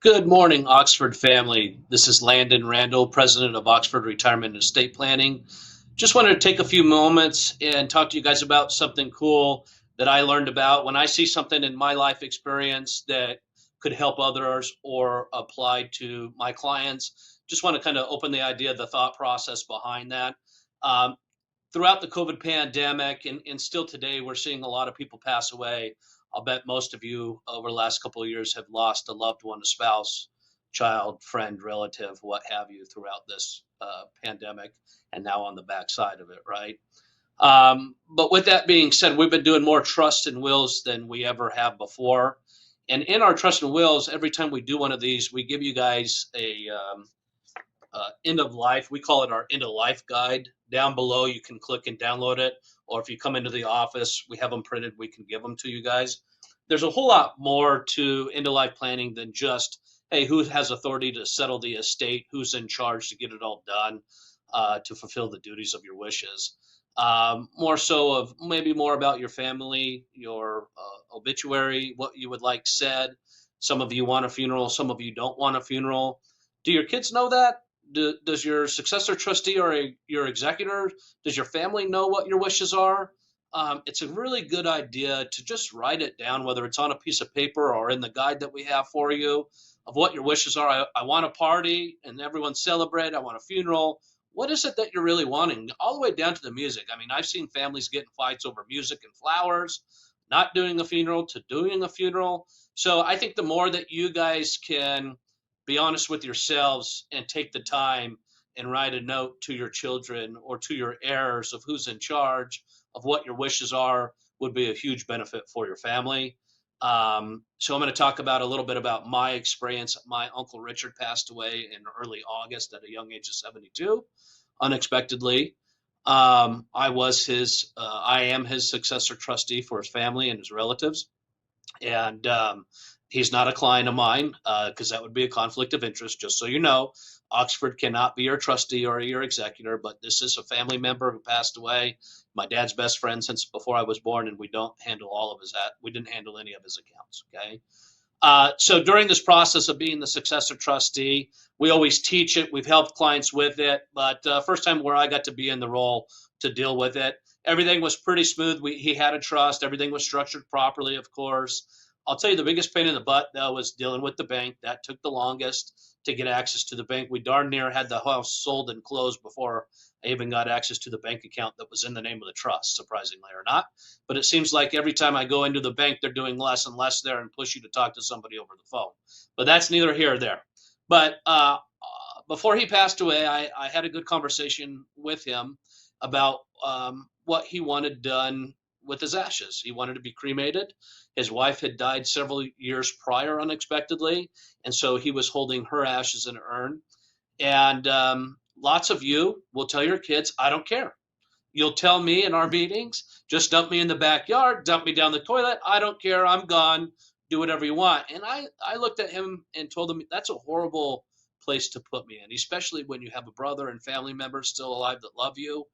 Good morning, Oxford family. This is Landon Randall, president of Oxford Retirement and Estate Planning. Just wanted to take a few moments and talk to you guys about something cool that I learned about when I see something in my life experience that could help others or apply to my clients. Just want to kind of open the idea, the thought process behind that. Um, Throughout the COVID pandemic and still today, we're seeing a lot of people pass away. I'll bet most of you over the last couple of years have lost a loved one, a spouse, child, friend, relative, what have you, throughout this pandemic and now on the backside of it, right? But with that being said, we've been doing more trust and wills than we ever have before. And in our trust and wills, every time we do one of these, we give you guys a end of life. We call it our end of life guide. Down below, you can click and download it. Or if you come into the office, we have them printed. We can give them to you guys. There's a whole lot more to end of life planning than just, hey, who has authority to settle the estate? Who's in charge to get it all done, to fulfill the duties of your wishes? More so of maybe more about your family, your obituary, what you would like said. Some of you want a funeral. Some of you don't want a funeral. Do your kids know that? Does your successor trustee or your executor, does your family know what your wishes are? It's a really good idea to just write it down, whether it's on a piece of paper or in the guide that we have for you, of what your wishes are. I want a party and everyone celebrate. I want a funeral. What is it that you're really wanting? All the way down to the music. I mean, I've seen families get in fights over music and flowers, not doing a funeral to doing a funeral. So I think the more that you guys can be honest with yourselves and take the time and write a note to your children or to your heirs of who's in charge of what your wishes are would be a huge benefit for your family. So I'm going to talk about a little bit about my experience. My Uncle Richard passed away in early August at a young age of 72, unexpectedly. I am his successor trustee for his family and his relatives. And he's not a client of mine because that would be a conflict of interest. Just so you know, Oxford cannot be your trustee or your executor, but this is a family member who passed away. My dad's best friend since before I was born, and we don't handle we didn't handle any of his accounts. Okay. So during this process of being the successor trustee, we always teach it. We've helped clients with it, but first time where I got to be in the role to deal with it. Everything was pretty smooth. He had a trust. Everything was structured properly, of course. I'll tell you the biggest pain in the butt, though, was dealing with the bank. That took the longest to get access to the bank. We darn near had the house sold and closed before I even got access to the bank account that was in the name of the trust, surprisingly or not. But it seems like every time I go into the bank, they're doing less and less there and push you to talk to somebody over the phone. But that's neither here or there. But before he passed away, I had a good conversation with him about what he wanted done with his ashes. He wanted to be cremated. His wife had died several years prior unexpectedly, and so he was holding her ashes in an urn. And lots of you will tell your kids, I don't care. You'll tell me in our meetings, just dump me in the backyard, dump me down the toilet. I don't care. I'm gone. Do whatever you want. And I looked at him and told him that's a horrible place to put me in, especially when you have a brother and family members still alive that love you,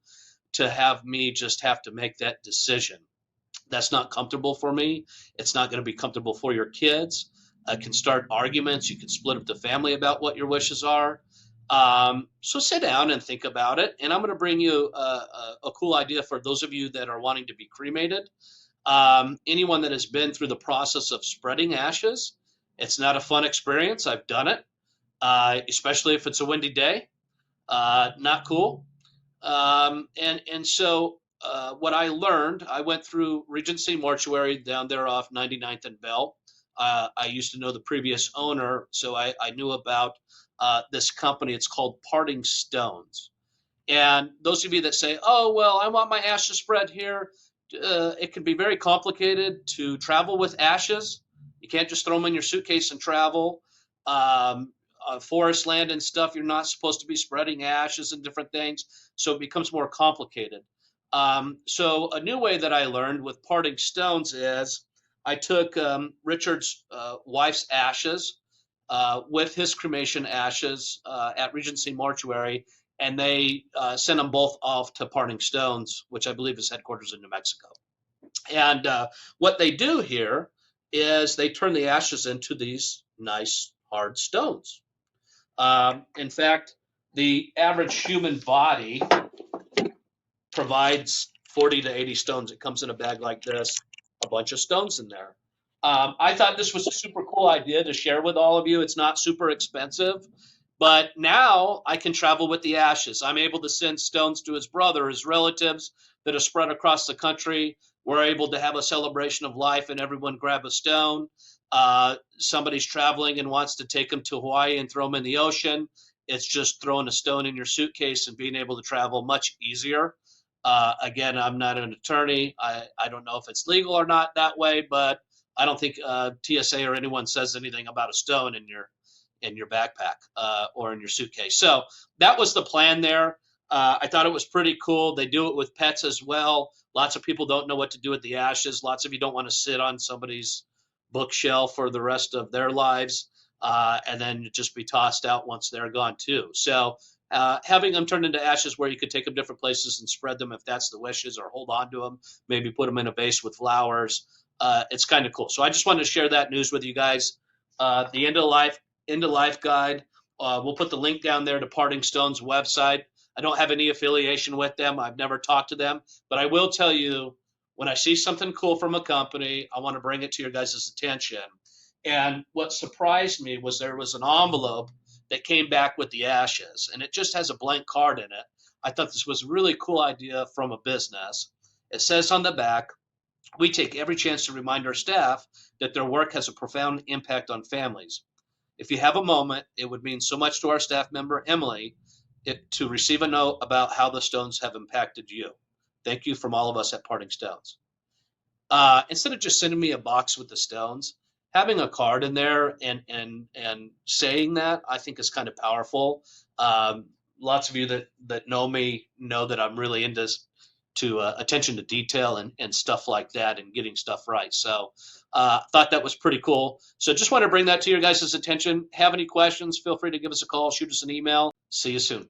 to have me just have to make that decision. That's not comfortable for me. It's not going to be comfortable for your kids. It can start arguments. You can split up the family about what your wishes are. So sit down and think about it. And I'm going to bring you a cool idea for those of you that are wanting to be cremated. Anyone that has been through the process of spreading ashes, it's not a fun experience. I've done it, especially if it's a windy day. Not cool. So what I learned, I went through Regency Mortuary down there off 99th and Bell. I used to know the previous owner, so I knew about this company. It's called Parting Stones. And those of you that say, oh, well, I want my ashes spread here, it can be very complicated to travel with ashes. You can't just throw them in your suitcase and travel. Forest land and stuff, you're not supposed to be spreading ashes and different things, so it becomes more complicated. So a new way that I learned with Parting Stones is I took Richard's wife's ashes with his cremation ashes at Regency Mortuary, and they sent them both off to Parting Stones, which I believe is headquarters in New Mexico. And what they do here is they turn the ashes into these nice hard stones. In fact, the average human body provides 40 to 80 stones. It comes in a bag like this, a bunch of stones in there. I thought this was a super cool idea to share with all of you. It's not super expensive, but now I can travel with the ashes. I'm able to send stones to his brother, his relatives that are spread across the country. We're able to have a celebration of life and everyone grab a stone. Somebody's traveling and wants to take them to Hawaii and throw them in the ocean. It's just throwing a stone in your suitcase and being able to travel much easier. Again, I'm not an attorney. I don't know if it's legal or not that way, but I don't think TSA or anyone says anything about a stone in your backpack or in your suitcase. So that was the plan there. I thought it was pretty cool. They do it with pets as well. Lots of people don't know what to do with the ashes. Lots of you don't want to sit on somebody's bookshelf for the rest of their lives and then just be tossed out once they're gone too. So having them turned into ashes where you could take them different places and spread them if that's the wishes, or hold on to them, maybe put them in a vase with flowers. It's kind of cool. So I just wanted to share that news with you guys. The End of Life guide. We'll put the link down there to Parting Stone's website. I don't have any affiliation with them. I've never talked to them, but I will tell you, when I see something cool from a company, I want to bring it to your guys' attention. And what surprised me was there was an envelope that came back with the ashes, and it just has a blank card in it. I thought this was a really cool idea from a business. It says on the back, "We take every chance to remind our staff that their work has a profound impact on families. If you have a moment, it would mean so much to our staff member, Emily, to receive a note about how the stones have impacted you. Thank you from all of us at Parting Stones." Instead of just sending me a box with the stones, having a card in there and saying that, I think is kind of powerful. Lots of you that know me know that I'm really into attention to detail and stuff like that, and getting stuff right. So thought that was pretty cool. So just want to bring that to your guys' attention. Have any questions, feel free to give us a call, shoot us an email. See you soon.